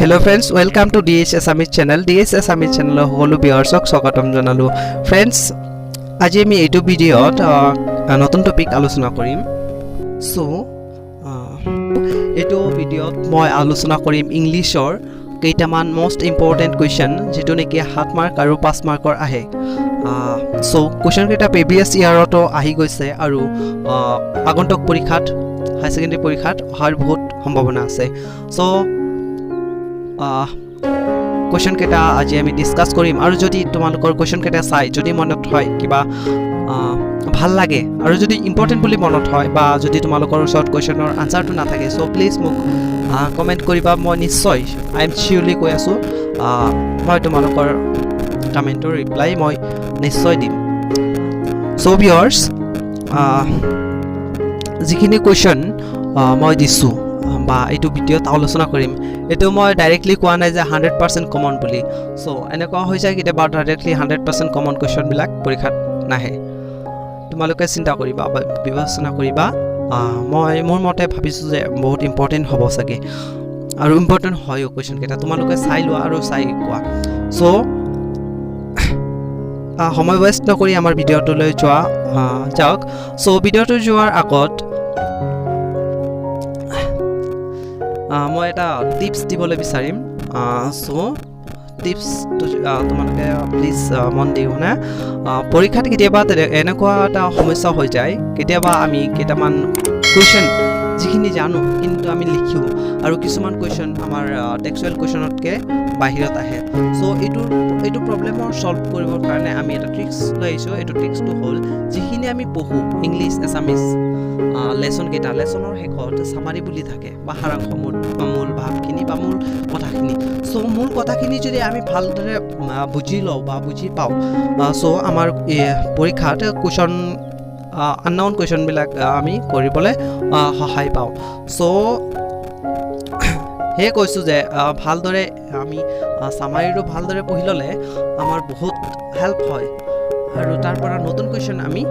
Hello friends, welcome to DHS Amit channel. DHS Amit channel holu biharsok swagatam janalu. Friends, aji ami etu video notun topic alochona korim. So, etu video moi alochona korim English or keitaman most important question jetu neki 7 mark aru 5 markor ahe. So, question keita previous year to ahi goise aru agontok porikhat high secondary porikhat har bahut সম্ভাৱনা আছে. So question কেটা আজি আমি discuss কৰিম আৰু যদি তোমালোকৰ question কেটা চাই যদি মনত হয় কিবা ভাল লাগে আৰু যদি ইম্পৰ্টেন্ট বুলি মনত হয় বা যদি তোমালোকৰ শৰ্ট কোৱেশ্চনৰ আনসাৰটো না থাকে সো প্লিজ মোক কমেন্ট কৰিবা মই নিশ্চয় আই এম শিওৰলি কৈ আছো মই তোমালোকৰ কমেন্টৰ ৰিপ্লাই মই নিশ্চয় দিম সো ভিউয়াৰ্স যিখিনি কোৱেশ্চন মই দিছো বা এটো ভিডিওত আলোচনা কৰিম এটো মই ডাইৰেক্টলি কোৱা নাই যে 100% কমন বুলি সো এনেকুৱা হৈ যায় কিতে বা ডাইৰেক্টলি 100% কমন কোৱেশ্চন বিলাক পৰীক্ষাত নাহে তোমালোকে চিন্তা কৰিবা বা বিবেচনা কৰিবা মই মোৰ মতে ভাবিছো যে বহুত ইম্পৰ্টেন্ট হ'ব সকে আৰু ইম্পৰ্টেন্ট হয় কোৱেশ্চন কেটা তোমালোকে চাই লোৱা আৰু চাই কোৱা সো সময় ওয়েস্ট নকৰি আমাৰ ভিডিওটো লৈ যোৱা যাওক সো ভিডিওটো যোৱাৰ আগত মই এটা টিপস দিবলৈ বিচাৰিম সো টিপস তোমালোকে প্লিজ মন দিও না পৰীক্ষাত কেতিয়াবা এনেকুৱা এটা সমস্যা হৈ যায় কেতিয়াবা আমি কেইটামান কোৱেশ্চন যিখিনি জানো কিন্তু আমি লিখিও আৰু কিছুমান কোৱেশ্চন আমাৰ টেক্সচুৱেল কোৱেশ্চনতকে বাহিৰত আহে সো এইটো প্ৰবলেমৰ সলভ কৰিবৰ কাৰণে আমি এটা ট্ৰিক্স লৈছো এইটো ট্ৰিক্সটো হ'ল যিখিনি আমি পঢ়ো ইংলিশ এছামিজ লেসন কেটা লেসনৰ হেকত সামাৰি বুলি থাকে বা সাৰাংশ মূল ভাৱখিনি বা মূল কথাখিনি সো মূল কথাখিনি যদি আমি ভালদৰে বুজি লও বা বুজি পাও সো আমাৰ পৰীক্ষাত কোৱেশ্চন আননোন কোৱেশ্চন বিলাক আমি কৰিবলে সহায় পাও সো হে কৈছো যে ভালদৰে আমি সামাৰিটো ভালদৰে পঢ়ি ললে আমাৰ বহুত হেল্প হয় আৰু তাৰ পৰা নতুন কোৱেশ্চন আমি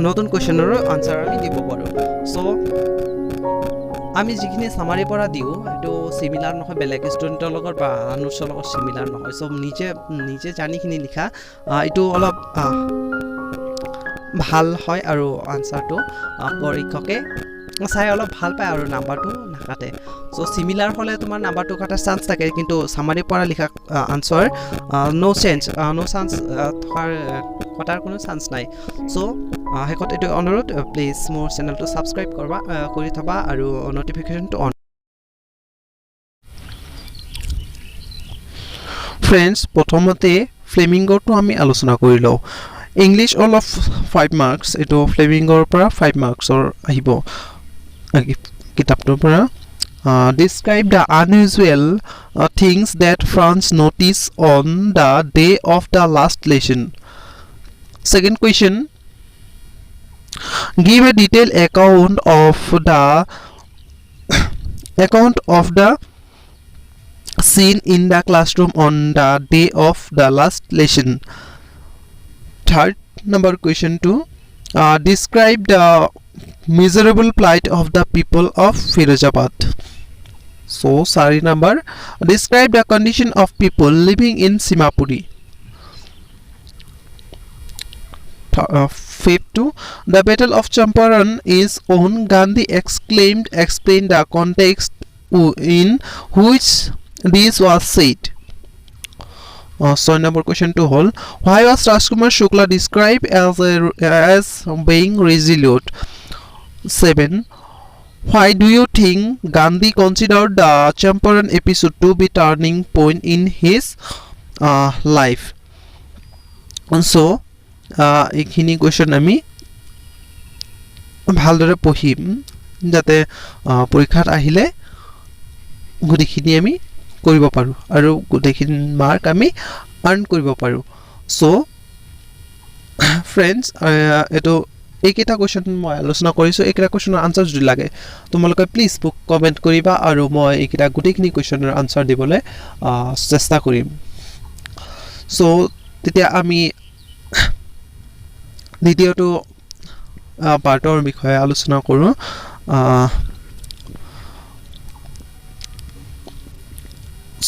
নতুন কোৱেশ্চনৰ আনসাৰ আমি দিব পাৰো সো আমি যিখিনি সামাৰি পৰা দিও এটো সিমিলাৰ নহয় বেলেগ ষ্টুডেন্টৰ লগত বা নোটছৰ লগত সিমিলাৰ নহয় সো নিজে জানিখিনি লিখা এটো অলপ ভাল হয় আৰু আনসাৰটো পৰীক্ষকে চাই অলপ ভাল পায় আৰু নাম্বাৰটো নাকাটে সো সিমিলাৰ হলে তোমাৰ নাম্বাৰটো কাটাৰ চান্স থাকে কিন্তু সামাৰি পৰা লিখা আনসাৰ নো চান্স থকাৰ কটাৰ কোনো চান্স নাই সো হেকত এটো অনুৰোধ প্লিজ মোৰ চেনেলটো সাবস্ক্ৰাইব কৰবা কৰি থবা আৰু নোটিফিকেশনটো অন ফ্ৰেন্ডস প্ৰথমতে ফ্লেমিংগৰটো আমি আলোচনা কৰি লও ইংলিশ অল অফ 5 মাৰ্কস এটো ফ্লেমিংগৰ পৰা 5 মাৰ্কসৰ আহিব কিতাপটোৰ পৰা describe the unusual things that France noticed on the day of the last lesson. Second question, give a detailed account of the scene in the classroom on the day of the last lesson. Third number question 2, describe the miserable plight of the people of Firozabad. So sorry number, describe the condition of people living in Simapuri. Fifth 2, the battle of Champaran is on Gandhi explain the context in which this was said. So number question 2 whole, why was Rajkumar Shukla described as being resolute? 7, why do you think Gandhi considered the Champaran episode to be turning point in his life? So এইখিনি question আমি ভালদৰে পঢ়িম যাতে পৰীক্ষাত আহিলে গুটিখিনি আমি কৰিব পাৰো আৰু গুটিখিনি মাৰ্ক আমি আৰ্ন কৰিব পাৰো সো ফ্ৰেন্ডস এটো এইকেইটা কোৱেশ্চন মই আলোচনা কৰিছো এইকেইটা কোৱেশ্চনৰ আনসাৰ যদি লাগে তোমালোকে প্লিজ মোক কমেন্ট কৰিবা আৰু মই এইকেইটা গুটিখিনি কোৱেশ্চনৰ আনসাৰ দিবলৈ চেষ্টা কৰিম সো তেতিয়া আমি দ্বিতীয়টো পাৰ্টৰ বিষয়ে আলোচনা কৰো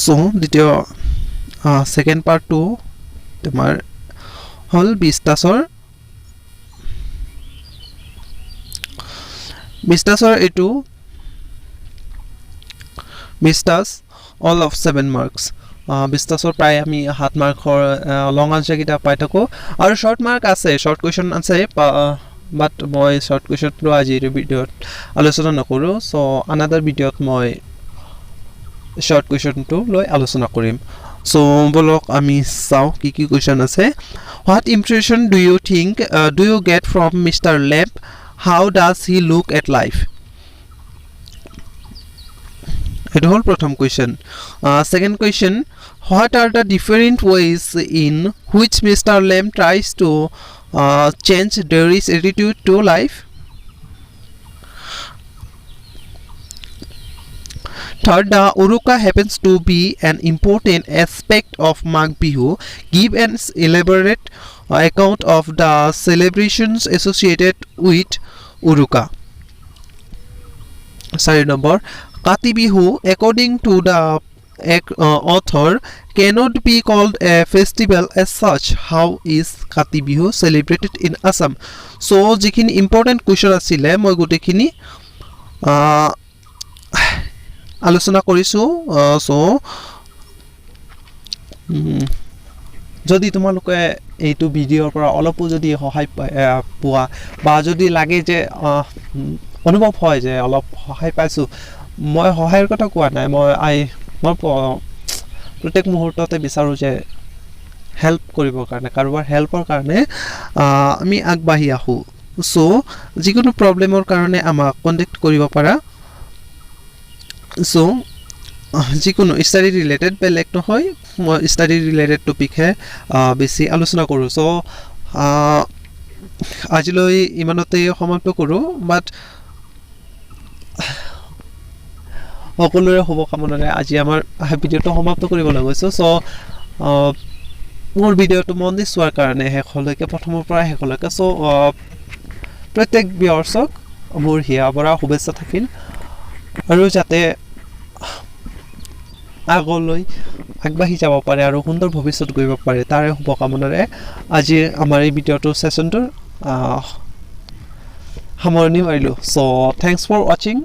সো দ্বিতীয় সেকেন্ড পাৰ্টটো তোমাৰ হল বিস্তাসৰ এইটো বিস্তাস all of 7 marks বিস্তাসৰ প্ৰায় আমি 7 মাৰ্কৰ লং আনসাৰ কিটা পাই থাকো আৰু শৰ্ট মাৰ্ক আছে শৰ্ট কোৱেশ্চন আছে বাট মই শৰ্ট কোৱেশ্চনটো আজিৰ ভিডিঅ'ত আলোচনা নকৰো সো আনাদাৰ ভিডিঅ'ত মই শৰ্ট কোৱেশ্চনটো লৈ আলোচনা কৰিম সো বলক আমি চাও কি কি কোৱেশ্চন আছে what impression do you think do you get from Mr. Lamb how does he look at life it whole prothom question second question what are the different ways in which Mr. Lamb tries to change Derry's attitude to life third the uruka happens to be an important aspect of Magh Bihu give an elaborate account of the celebrations associated with uruka sorry number Kati Bihu according to the author cannot be called a festival as such how is Kati Bihu celebrated in Assam so jikhini important question asile moi gotekhini আলোচনা কৰিছো so যদি তোমালোকে এইটো ভিডিওৰ পৰা অলপো যদি সহায় পোৱা বা যদি লাগে যে অনুভৱ হয় যে অলপ সহায় পাইছো মই সহায়ৰ কথা কোৱা নাই মই প্ৰত্যেক মুহূৰ্ততে বিচাৰো যে হেল্প কৰিবৰ কাৰণে কাৰোবাৰ হেল্পৰ কাৰণে আমি আগবাঢ়ি আহো সো যিকোনো প্ৰবলেমৰ কাৰণে আমাক কন্টাক্ট কৰিব পাৰা সো যিকোনো স্টাডি ৰিলেটেড বেলেগ নহয় মই স্টাডি ৰিলেটেড টপিক হে বেছি আলোচনা কৰো সো আজিলৈ ইমানতে সমাপ্ত কৰো বাট সকলোৰে শুভকামনাৰে আজি আমাৰ ভিডিওটো সমাপ্ত কৰিবলৈ গৈছো সো মোৰ ভিডিওটো মন দি চোৱাৰ কাৰণে শেষলৈকে প্ৰথমৰ পৰা শেষলৈকে সো প্ৰত্যেক ভিউৱাৰ্ছক মোৰ হিয়া বৰা শুভেচ্ছা থাকিল আৰু যাতে আগলৈ আগবাঢ়ি যাব পাৰে আৰু সুন্দৰ ভৱিষ্যত গঢ়িব পাৰে তাৰে শুভকামনাৰে আজি আমাৰ এই ভিডিওটো সেশনটোৰ সামৰণি মাৰিলো সো থ্যাঙ্কস ফৰ ওয়াচিং